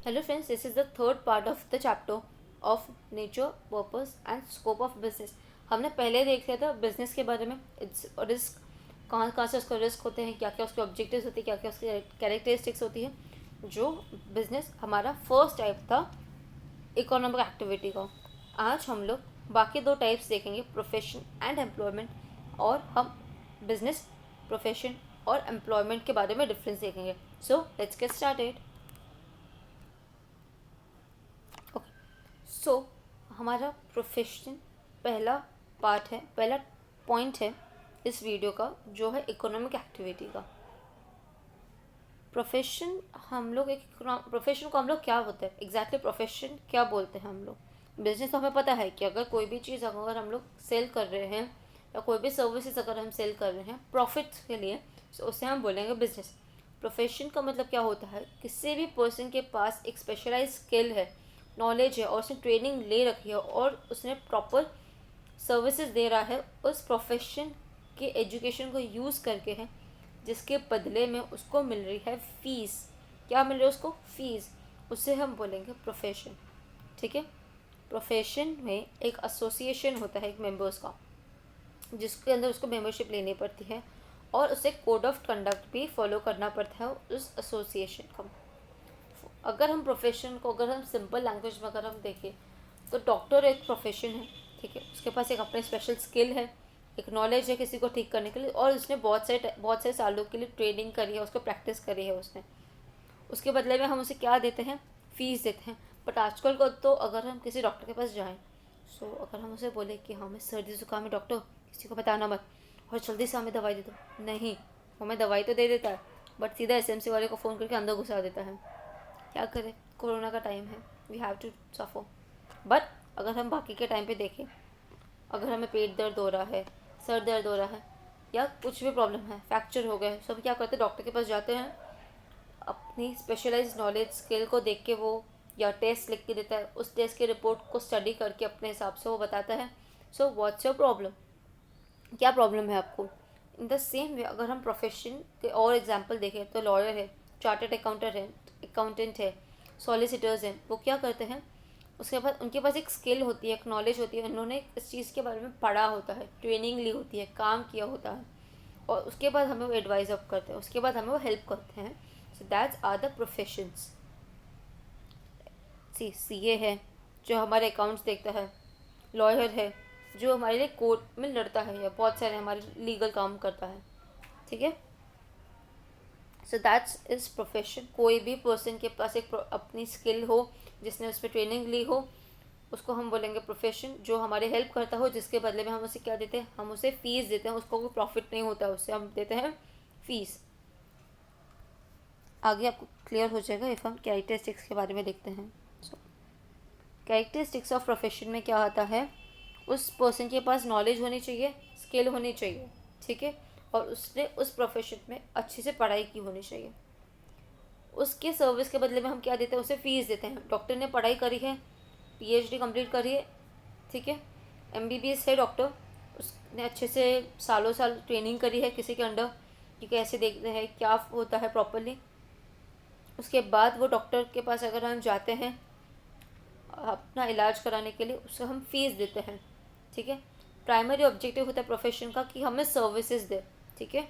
Hello friends, this is the third part of the chapter of nature, purpose and scope of business. हमने पहले देख लिया था business के बारे में, इट्स रिस्क, कहाँ कहाँ से उसका रिस्क होते हैं, क्या क्या उसके ऑब्जेक्टिव्स होते हैं, क्या क्या उसकी कैरेक्टरिस्टिक्स होती है. जो बिजनेस हमारा फर्स्ट टाइप था इकोनॉमिक एक्टिविटी का. आज हम लोग बाकी दो टाइप्स देखेंगे, प्रोफेशन एंड एम्प्लॉयमेंट, और हम बिजनेस, प्रोफेशन और एम्प्लॉयमेंट के बारे में डिफरेंस देखेंगे. So let's get started. So हमारा प्रोफेशन पहला पार्ट है, पहला पॉइंट है इस वीडियो का, जो है इकोनॉमिक एक्टिविटी का. प्रोफेशन हम लोग एक प्रोफेशन को हम लोग क्या होता है एग्जैक्टली प्रोफेशन क्या बोलते हैं हम लोग. बिजनेस तो हमें पता है कि अगर कोई भी चीज़ अगर हम लोग सेल कर रहे हैं या कोई भी सर्विसेज अगर हम सेल कर रहे हैं प्रॉफिट के लिए, तो उसे हम बोलेंगे बिजनेस. प्रोफेशन का मतलब क्या होता है, किसी भी पर्सन के पास एक स्पेशलाइज स्किल है, नॉलेज है और उसने ट्रेनिंग ले रखी है और उसने प्रॉपर सर्विसेज दे रहा है उस प्रोफेशन के एजुकेशन को यूज़ करके है, जिसके बदले में उसको मिल रही है फीस. क्या मिल रही है उसको? फीस. उसे हम बोलेंगे प्रोफेशन. ठीक है. प्रोफेशन में एक एसोसिएशन होता है एक मेंबर्स का, जिसके अंदर उसको मेंबरशिप लेनी पड़ती है और उसे कोड ऑफ कंडक्ट भी फॉलो करना पड़ता है उस एसोसिएशन का. अगर हम प्रोफेशन को अगर हम सिंपल लैंग्वेज में अगर हम देखें तो डॉक्टर एक प्रोफेशन है. ठीक है. उसके पास एक अपने स्पेशल स्किल है, एक नॉलेज है किसी को ठीक करने के लिए, और उसने बहुत से सालों के लिए ट्रेनिंग करी है, उसको प्रैक्टिस करी है उसने. उसके बदले में हम उसे क्या देते हैं? फीस देते हैं. बट आजकल को तो अगर हम किसी डॉक्टर के पास जाएँ, सो अगर हम उसे बोले कि हाँ हमें सर्दी जुकाम है डॉक्टर, किसी को बताना मत और जल्दी से हमें दवाई दे दो, नहीं, हमें दवाई तो दे देता है बट सीधा एसएमसी वाले को फ़ोन करके अंदर घुसा देता है. क्या करें, कोरोना का टाइम है, we have to suffer. But अगर हम बाकी के टाइम पे देखें, अगर हमें पेट दर्द हो रहा है, सर दर्द हो रहा है या कुछ भी प्रॉब्लम है, फ्रैक्चर हो गया, सब क्या करते हैं, डॉक्टर के पास जाते हैं. अपनी स्पेशलाइज्ड नॉलेज स्किल को देख के वो या टेस्ट लिख के देता है, उस टेस्ट की रिपोर्ट को स्टडी करके अपने हिसाब से वो बताता है. सो व्हाट्स योर प्रॉब्लम, क्या प्रॉब्लम है आपको. इन द सेम वे अगर हम प्रोफेशन के और एग्जांपल देखें तो लॉयर है, चार्टर्ड अकाउंटेंट है, अकाउंटेंट है, सॉलिसिटर्स हैं. वो क्या करते हैं, उसके बाद उनके पास एक स्किल होती है, एक नॉलेज होती है, उन्होंने इस चीज़ के बारे में पढ़ा होता है, ट्रेनिंग ली होती है, काम किया होता है, और उसके बाद हमें वो एडवाइज अप करते हैं, उसके बाद हमें वो हेल्प करते हैं. So that's are the professions. CA है जो हमारे अकाउंट्स देखता है, लॉयर है जो हमारे लिए कोर्ट में लड़ता है या बहुत सारे हमारे लीगल काम करता है. ठीक है. So that's is profession. कोई भी पर्सन के पास एक अपनी स्किल हो, जिसने उस पर ट्रेनिंग ली हो, उसको हम बोलेंगे प्रोफेशन. जो हमारे हेल्प करता हो, जिसके बदले में हम उसे क्या देते हैं, हम उसे फीस देते हैं. उसको कोई प्रॉफिट नहीं होता, उससे हम देते हैं फीस. आगे आपको क्लियर हो जाएगा इफ़ हम कैरेक्टरिस्टिक्स के बारे में देखते हैं. सो कैरेक्टरिस्टिक्स ऑफ प्रोफेशन में क्या आता है, उस पर्सन के पास नॉलेज होनी चाहिए, स्किल होनी चाहिए. ठीक है. और उसने उस प्रोफेशन में अच्छे से पढ़ाई की होनी चाहिए. उसके सर्विस के बदले में हम क्या देते हैं, उसे फीस देते हैं. डॉक्टर ने पढ़ाई करी है, पीएचडी कंप्लीट करी है. ठीक है. एमबीबीएस है डॉक्टर, उसने अच्छे से सालों साल ट्रेनिंग करी है किसी के अंडर कि कैसे देखते हैं क्या होता है प्रॉपरली. उसके बाद वो डॉक्टर के पास अगर हम जाते हैं अपना इलाज कराने के लिए, उससे हम फीस देते हैं. ठीक है. प्राइमरी ऑब्जेक्टिव होता है प्रोफेशन का कि हमें सर्विसेज दे. ठीक है.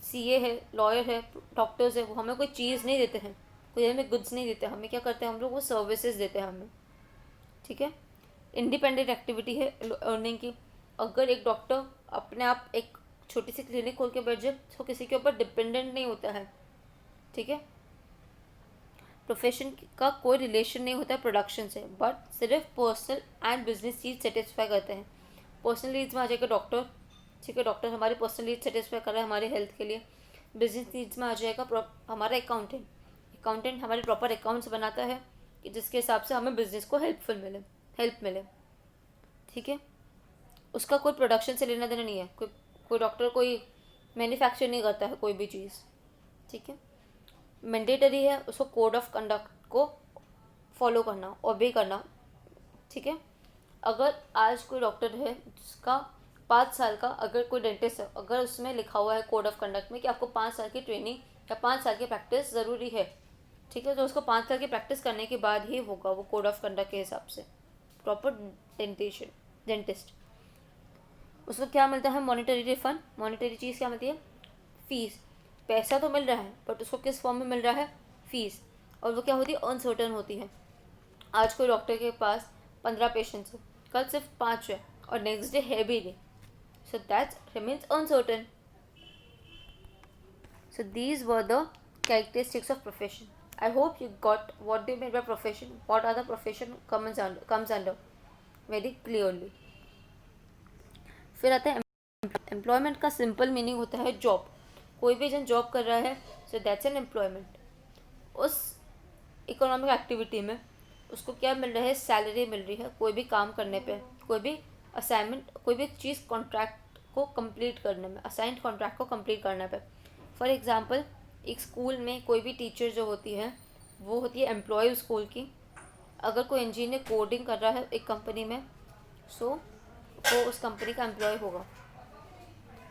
सीए है, लॉयर है, डॉक्टर्स है, वो हमें कोई चीज़ नहीं देते हैं, कोई हमें गुड्स नहीं देते, हमें क्या करते हैं, हम लोग वो सर्विसेज देते हैं हमें. ठीक है. इंडिपेंडेंट एक्टिविटी है अर्निंग की. अगर एक डॉक्टर अपने आप एक छोटी सी क्लिनिक खोल के बैठ जाए तो किसी के ऊपर डिपेंडेंट नहीं होता है. ठीक है. प्रोफेशन का कोई रिलेशन नहीं होता है प्रोडक्शन से, बट सिर्फ personal and business cheese satisfy करते हैं. पर्सनल नीड्स में आ जाएगा डॉक्टर. ठीक है. डॉक्टर हमारे पर्सनल नीड्स सेटिस्फाई कर रहा है हमारे हेल्थ के लिए. बिजनेस नीड्स में आ जाएगा हमारा अकाउंटेंट. अकाउंटेंट हमारे प्रॉपर अकाउंट्स बनाता है कि जिसके हिसाब से हमें बिजनेस को हेल्प मिले. ठीक है. उसका कोई प्रोडक्शन से लेना देना नहीं है. कोई डॉक्टर कोई मैन्युफैक्चर नहीं करता है कोई भी चीज़. ठीक है. मैंडेटरी है उसको कोड ऑफ कंडक्ट को फॉलो करना, ओबे करना. ठीक है. अगर आज कोई डॉक्टर है जिसका 5 साल का, अगर कोई डेंटिस्ट है, अगर उसमें लिखा हुआ है कोड ऑफ कंडक्ट में कि आपको 5 साल की ट्रेनिंग या 5 साल की प्रैक्टिस ज़रूरी है. ठीक है, तो उसको 5 साल की प्रैक्टिस करने के बाद ही होगा वो कोड ऑफ कंडक्ट के हिसाब से प्रॉपर डेंटिस्ट। उसको क्या मिलता है? Monetary refund. मॉनेटरी चीज़ क्या मिलती है? फीस। पैसा तो मिल रहा है बट उसको किस फॉर्म में मिल रहा है? फीस। और वो क्या होती है? अनसर्टन होती है। आज कोई डॉक्टर के पास 15 पेशेंट्स है, कल सिर्फ 5 है और नेक्स्ट डे है भी नहीं, so that remains uncertain. So these were the characteristics of profession. I hope you got what they mean by profession, what other profession comes under very clearly. फिर आता है एम्प्लॉयमेंट का सिंपल मीनिंग होता है job. कोई भी जन job कर रहा है सो दैट्स एन एम्प्लॉयमेंट। उस इकोनॉमिक एक्टिविटी में उसको क्या मिल रहा है? सैलरी मिल रही है कोई भी काम करने पे, कोई भी असाइनमेंट, कोई भी चीज़ कॉन्ट्रैक्ट को कंप्लीट करने में, असाइंड कॉन्ट्रैक्ट को कंप्लीट करने पे। फॉर एग्ज़ाम्पल एक स्कूल में कोई भी टीचर जो होती है वो होती है एम्प्लॉय स्कूल की। अगर कोई इंजीनियर कोडिंग कर रहा है एक कंपनी में सो वो उस कंपनी का एम्प्लॉय होगा।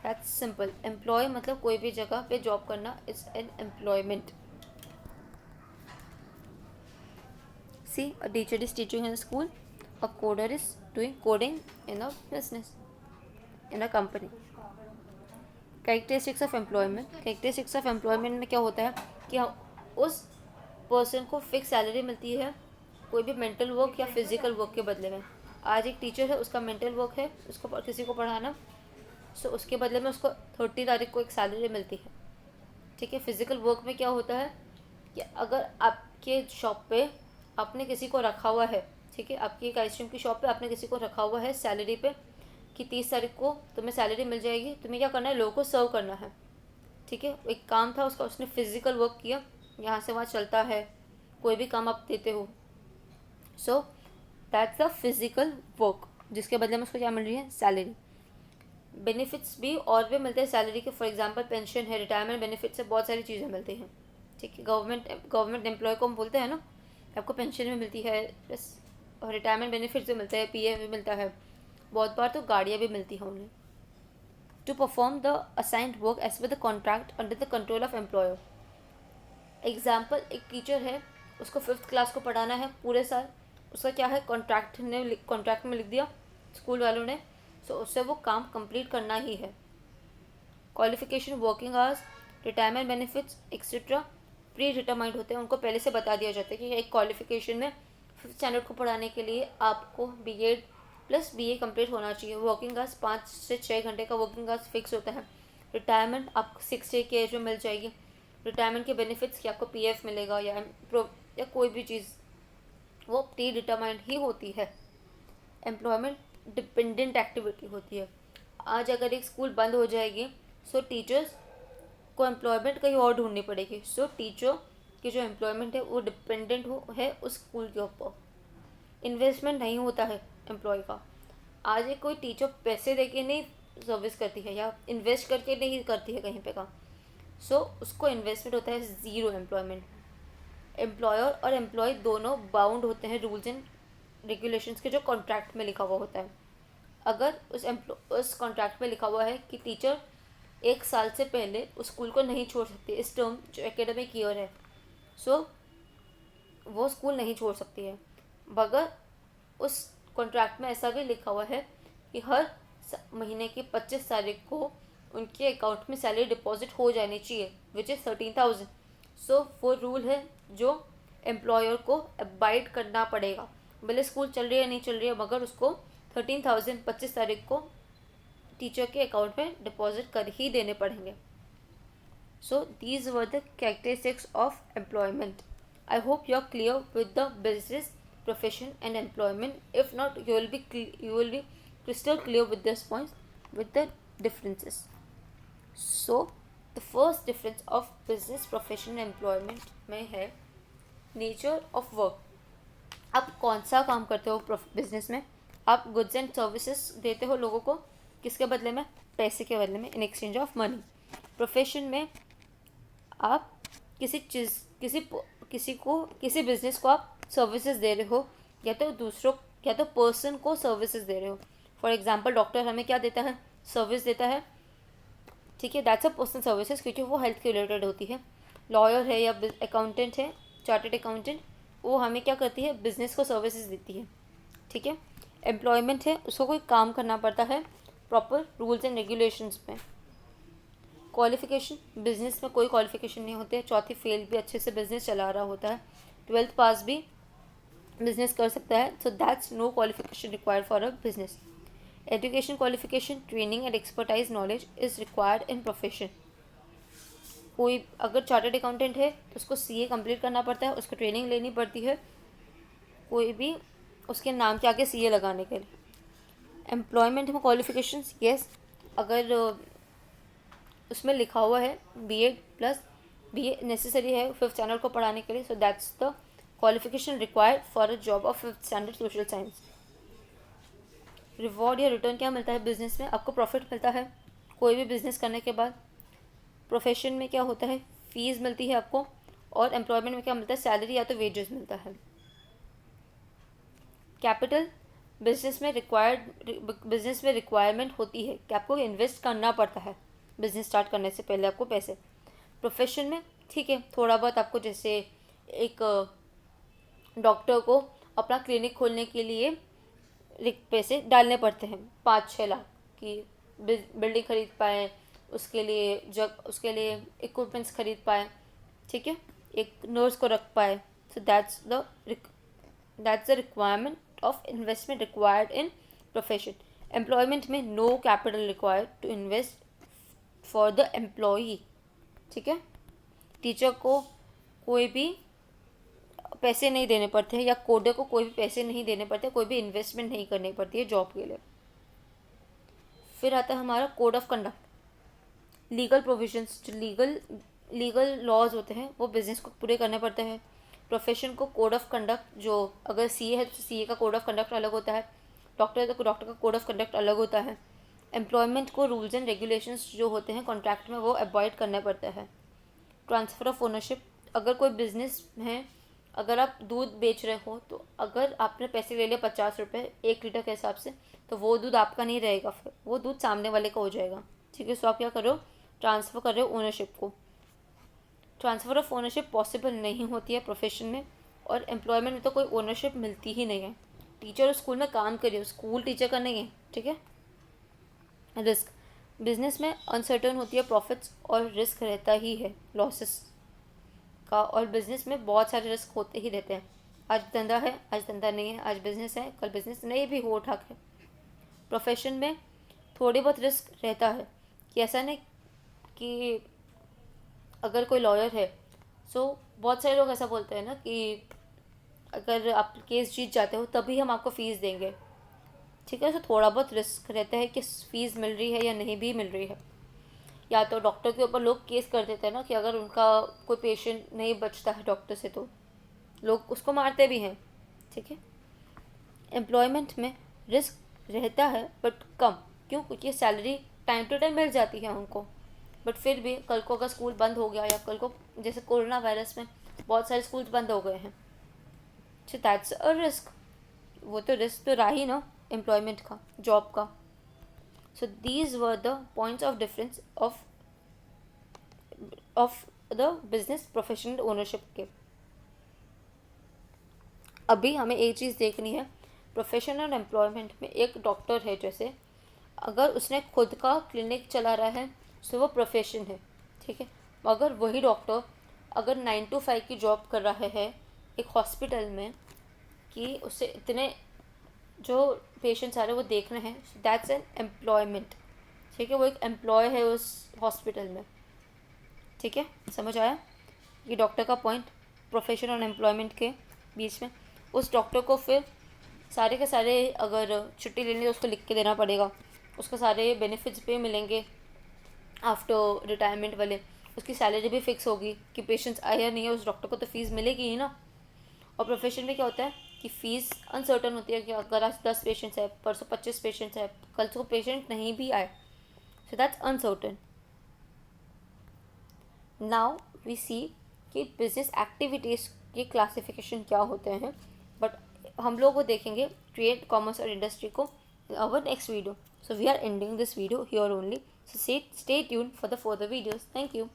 That's simple. एम्प्लॉय मतलब कोई भी जगह पे जॉब करना is an employment. See, a teacher is teaching in a school, a coder is doing coding in a business, in a company. Characteristics of employment. Characteristics of employment में क्या होता है कि उस पर्सन को फिक्स सैलरी मिलती है कोई भी मेंटल वर्क या फिजिकल वर्क के बदले में। आज एक टीचर है, उसका मेंटल वर्क है, उसको किसी को पढ़ाना, सो उसके बदले में उसको 30 तारीख को एक सैलरी मिलती है। ठीक है। फिजिकल वर्क में क्या होता है कि अगर आपके शॉप पे आपने किसी को रखा हुआ है, ठीक है, आपकी एक आइसक्रीम की शॉप पे आपने किसी को रखा हुआ है सैलरी पे कि 30 तारीख को तुम्हें सैलरी मिल जाएगी, तुम्हें क्या करना है? लोगों को सर्व करना है। ठीक है, एक काम था उसका, उसने फिजिकल वर्क किया, यहाँ से वहाँ चलता है, कोई भी काम आप देते हो, सो दैट्स द फिजिकल वर्क, जिसके बदले में उसको क्या मिल रही है? सैलरी। बेनिफिट्स भी और भी मिलते हैं सैलरी के। फॉर एग्जांपल पेंशन है, रिटायरमेंट बेनिफिट से बहुत सारी चीज़ें मिलती हैं। ठीक है, गवर्नमेंट एम्प्लॉय को हम बोलते हैं ना, आपको पेंशन भी मिलती है, प्लस और रिटायरमेंट बेनिफिट्स भी मिलते हैं, पीएफ भी मिलता है, बहुत बार तो गाड़ियाँ भी मिलती हैं उन्हें। To perform the assigned work as per the contract under the control of employer. Example, एक टीचर है, उसको 5th क्लास को पढ़ाना है पूरे साल, उसका क्या है? कॉन्ट्रैक्ट में लिख दिया स्कूल वालों ने, सो उससे वो काम कंप्लीट करना ही है। Qualification, working hours, retirement benefits etcetera pre determined होते हैं, उनको पहले से बता दिया जाता है कि एक क्वालिफिकेशन में 5th स्टैंडर्ड को पढ़ाने के लिए आपको बीएड प्लस बीए कंप्लीट होना चाहिए। वर्किंग आवर्स 5 से 6 घंटे का वर्किंग आवर्स फिक्स होता है। रिटायरमेंट आपको 60 की एज में मिल जाएगी। रिटायरमेंट के बेनिफिट्स कि आपको पीएफ मिलेगा या कोई भी चीज़ वो प्री डिटरमाइंड ही होती है। एम्प्लॉयमेंट डिपेंडेंट एक्टिविटी होती है। आज अगर एक स्कूल बंद हो जाएगी सो टीचर्स को एम्प्लॉयमेंट कहीं और ढूंढनी पड़ेगी। सो टीचर की जो एम्प्लॉयमेंट है वो डिपेंडेंट है उस स्कूल के ऊपर। इन्वेस्टमेंट नहीं होता है एम्प्लॉय का। आज एक कोई टीचर पैसे दे के नहीं सर्विस करती है या इन्वेस्ट करके नहीं करती है कहीं पे का, सो उसको इन्वेस्टमेंट होता है ज़ीरो एम्प्लॉयमेंट। एम्प्लॉयर और एम्प्लॉय दोनों बाउंड होते हैं रूल्स एंड रेगुलेशंस के जो कॉन्ट्रैक्ट में लिखा हुआ होता है। अगर उस कॉन्ट्रैक्ट में लिखा हुआ है कि टीचर 1 साल से पहले उस स्कूल को नहीं छोड़ सकती, इस टर्म जो एकेडमिक ईयर है, सो वो स्कूल नहीं छोड़ सकती है। मगर उस कॉन्ट्रैक्ट में ऐसा भी लिखा हुआ है कि हर महीने की 25 तारीख को उनके अकाउंट में सैलरी डिपॉजिट हो जानी चाहिए, विच इज़ 13,000। सो वो रूल है जो एम्प्लॉयर को अबाइड करना पड़ेगा। भले स्कूल चल रही है नहीं चल रही है, मगर उसको 13,000 25 तारीख को टीचर के अकाउंट में डिपॉजिट कर ही देने पड़ेंगे। So these were the characteristics of employment. I hope you are clear with the business, profession and employment. If not, you will be crystal clear with this points with the differences. So the first difference of business, profession and employment में है nature of work. आप कौन सा काम करते हो business में? आप गुड्स एंड सर्विसेज देते हो लोगों को, किसके बदले में? पैसे के बदले में, in exchange of money. Profession में आप किसी बिजनेस को आप सर्विसेज दे रहे हो, या तो पर्सन को सर्विसेज दे रहे हो। फॉर एग्जांपल डॉक्टर हमें क्या देता है? सर्विस देता है। ठीक है, दैट्स अ पर्सनल सर्विसेज, क्योंकि वो हेल्थ के रिलेटेड होती है। लॉयर है या अकाउंटेंट है, चार्टर्ड अकाउंटेंट, वो हमें क्या करती है, बिजनेस को सर्विसेज देती है, ठीक है। एम्प्लॉयमेंट है, उसको कोई काम करना पड़ता है प्रॉपर रूल्स एंड रेगुलेशंस में। क्वालिफिकेशन, बिजनेस में कोई क्वालिफिकेशन नहीं होती है, चौथी फेल भी अच्छे से बिजनेस चला रहा होता है, 12th पास भी बिजनेस कर सकता है, so that's no qualification required for a business. Education qualification, training and expertise knowledge is required in profession. कोई अगर चार्टर्ड अकाउंटेंट है तो उसको सीए कंप्लीट करना पड़ता है, उसको ट्रेनिंग लेनी पड़ती है, कोई भी उसके नाम के आगे सीए लगाने के लिए। एम्प्लॉयमेंट में क्वालिफिकेशंस, यस, अगर उसमें लिखा हुआ है बीएड प्लस बीए नेसेसरी है 5th स्टैंडर्ड को पढ़ाने के लिए, सो that's the qualification required for a job of 5th standard social science. Reward या रिटर्न क्या मिलता है बिजनेस में, आपको प्रॉफिट मिलता है कोई भी बिजनेस करने के बाद। प्रोफेशन में क्या होता है, फीस मिलती है आपको, और एम्प्लॉयमेंट में क्या मिलता है, सैलरी या तो वेजेस मिलता है। कैपिटल, बिजनेस में रिक्वायरमेंट होती है कि आपको इन्वेस्ट करना पड़ता है बिजनेस स्टार्ट करने से पहले आपको पैसे। प्रोफेशन में ठीक है, थोड़ा बहुत आपको, जैसे एक डॉक्टर को अपना क्लिनिक खोलने के लिए पैसे डालने पड़ते हैं 5-6 लाख की, बिल्डिंग खरीद पाए, उसके लिए इक्विपमेंट्स खरीद पाए, ठीक है, एक नर्स को रख पाए, so that's the requirement of investment required in profession. Employment में no capital required to invest for the employee, ठीक है। टीचर को कोई भी पैसे नहीं देने पड़ते हैं, या कोडर को कोई भी पैसे नहीं देने पड़ते, कोई भी इन्वेस्टमेंट नहीं करनी पड़ती है जॉब के लिए। फिर आता है हमारा code of conduct. Legal provisions, जो लीगल लॉज होते हैं वो बिजनेस को पूरे करने पड़ते हैं। प्रोफेशन को कोड ऑफ कंडक्ट, जो अगर सीए है तो सीए का कोड ऑफ कंडक्ट अलग होता है, डॉक्टर है तो डॉक्टर का कोड ऑफ कंडक्ट अलग होता है। एम्प्लॉयमेंट को रूल्स एंड रेगुलेशंस जो होते हैं कॉन्ट्रैक्ट में वो अवॉइड करने पड़ते हैं। ट्रांसफ़र ऑफ ओनरशिप, अगर कोई बिजनेस है, अगर आप दूध बेच रहे हो तो अगर आपने पैसे ले लिए 50 रुपये 1 लीटर के हिसाब से, तो वो दूध आपका नहीं रहेगा, फिर वो दूध सामने वाले का हो जाएगा, ठीक है। सो आप क्या कर रहे हो, ट्रांसफ़र कर रहे हो ओनरशिप को। ट्रांसफ़र ऑफ ओनरशिप पॉसिबल नहीं होती है प्रोफेशन में, और एम्प्लॉयमेंट में तो कोई ओनरशिप मिलती ही नहीं है। टीचर स्कूल में काम करिए, स्कूल टीचर का नहीं है, ठीक है। रिस्क, बिजनेस में अनसर्टन होती है प्रॉफिट्स, और रिस्क रहता ही है लॉसेस का, और बिजनेस में बहुत सारे रिस्क होते ही रहते हैं। आज धंधा है, आज धंधा नहीं है, आज बिजनेस है, कल बिजनेस नहीं भी हो ठाक है। प्रोफेशन में थोड़ी बहुत रिस्क रहता है, कि ऐसा नहीं कि अगर कोई लॉयर है, सो बहुत सारे लोग ऐसा बोलते हैं ना कि अगर आप केस जीत जाते हो तभी हम आपको फ़ीस देंगे, ठीक है। सो थोड़ा बहुत रिस्क रहता है कि फ़ीस मिल रही है या नहीं भी मिल रही है। या तो डॉक्टर के ऊपर लोग केस कर देते हैं ना, कि अगर उनका कोई पेशेंट नहीं बचता है डॉक्टर से तो लोग उसको मारते भी हैं, ठीक है। एम्प्लॉयमेंट में रिस्क रहता है बट कम, क्यों, क्योंकि सैलरी टाइम टू टाइम मिल जाती है उनको, बट फिर भी कल को अगर स्कूल बंद हो गया, या कल को जैसे कोरोना वायरस में बहुत सारे स्कूल्स बंद हो गए हैं, सो दैट्स अ रिस्क, वो तो रिस्क तो रहा ही ना एम्प्लॉयमेंट का, जॉब का। So these were the points of difference of the business professional ownership के। अभी हमें एक चीज़ देखनी है, प्रोफेशनल एम्प्लॉयमेंट में एक डॉक्टर है, जैसे अगर उसने खुद का क्लिनिक चला रहा है तो वो प्रोफेशन है, ठीक है। अगर वही डॉक्टर अगर 9 to 5 की जॉब कर रहा है एक हॉस्पिटल में, कि उससे इतने जो पेशेंट्स आ रहे हैं वो देखने हैं, दैट्स एन एम्प्लॉयमेंट, ठीक है। वो एक एम्प्लॉय है उस हॉस्पिटल में, ठीक है, समझ आया ये डॉक्टर का पॉइंट प्रोफेशन और एम्प्लॉयमेंट के बीच में। उस डॉक्टर को फिर सारे के सारे अगर छुट्टी लेनी है तो उसको लिख के देना पड़ेगा, उसको सारे बेनिफिट्स भी मिलेंगे आफ्टर रिटायरमेंट वाले, उसकी सैलरी भी फिक्स होगी, कि पेशेंट्स आए या नहीं है उस डॉक्टर को तो फीस मिलेगी ही ना। और प्रोफेशन में क्या होता है कि फ़ीस अनसर्टन होती है, कि अगर आज 10 पेशेंट्स है, परसों 25 पेशेंट्स है, कल को पेशेंट नहीं भी आए, so that's uncertain. Now we see कि बिजनेस एक्टिविटीज़ के क्लासिफिकेशन क्या होते हैं, बट हम लोग वो देखेंगे ट्रेड, कॉमर्स और इंडस्ट्री को our next video. So we are ending this video here only, so stay tuned for the further videos. Thank you.